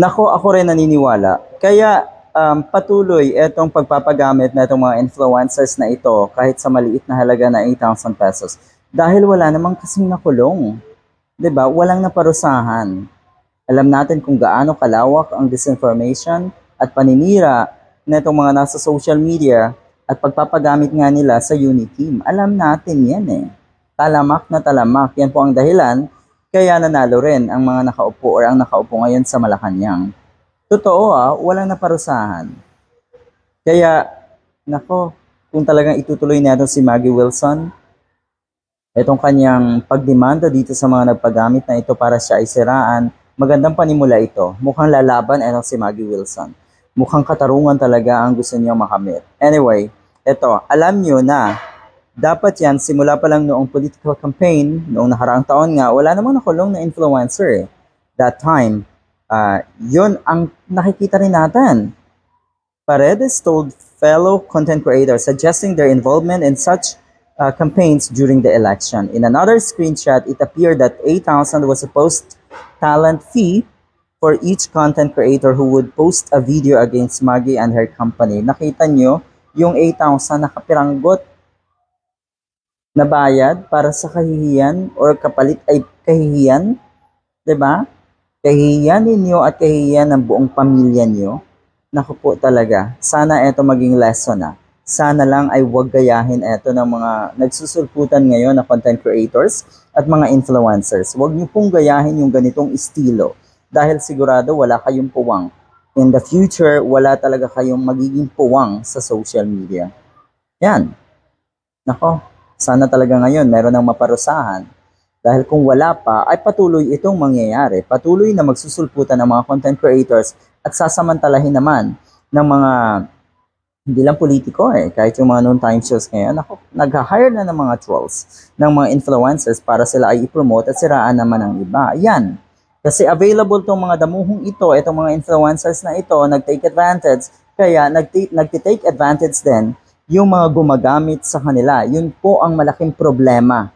Nako, ako rin naniniwala. Kaya patuloy itong pagpapagamit na itong mga influencers na ito kahit sa maliit na halaga na 8,000 pesos. Dahil wala namang kasing nakulong. 'Di ba? Walang naparusahan. Alam natin kung gaano kalawak ang disinformation at paninira na itong mga nasa social media at pagpapagamit nga nila sa Uniteam. Alam natin yan eh. Talamak na talamak. Yan po ang dahilan kaya nanalo rin ang mga nakaupo or ang nakaupo ngayon sa Malacanang. Totoo walang naparusahan. Kaya, nako, kung talagang itutuloy natin si Maggie Wilson, itong kanyang pagdemanda dito sa mga nagpagamit na ito para siya ay siraan, magandang panimula ito. Mukhang lalaban itong si Maggie Wilson. Mukhang katarungan talaga ang gusto niyo makamit. Anyway, ito, alam niyo na dapat yan, simula pa lang noong political campaign, noong nakaraang taon nga, wala namang nakulong na influencer. That time, yun ang nakikita rin natin. Paredes told fellow content creators suggesting their involvement in such campaigns during the election. In another screenshot, it appeared that 8,000 was a post-talent fee for each content creator who would post a video against Maggie and her company. Nakita nyo, yung 8,000 nakapiranggot na bayad para sa kahihiyan or kapalit ay kahihiyan, 'di ba? Kahihiyan ninyo at kahihiyan ng buong pamilya niyo. Naku po talaga. Sana ito maging lesson na. Sana lang ay huwag gayahin ito ng mga nagsusulputan ngayon na content creators at mga influencers. Huwag niyo pong gayahin yung ganitong estilo dahil sigurado wala kayong puwang. In the future, wala talaga kayong magiging puwang sa social media. Yan. Nako. Sana talaga ngayon meron ng maparusahan. Dahil kung wala pa, ay patuloy itong mangyayari. Patuloy na magsusulputan ng mga content creators at sasamantalahin naman ng mga, hindi lang politiko kahit yung mga noon time shows ngayon, nag-hire na ng mga trolls, ng mga influencers para sila ay i-promote at siraan naman ang iba. Yan. Kasi available tong mga damuhong ito, itong mga influencers na ito, nag-take advantage, kaya nag-take advantage din yung mga gumagamit sa kanila. Yun po ang malaking problema.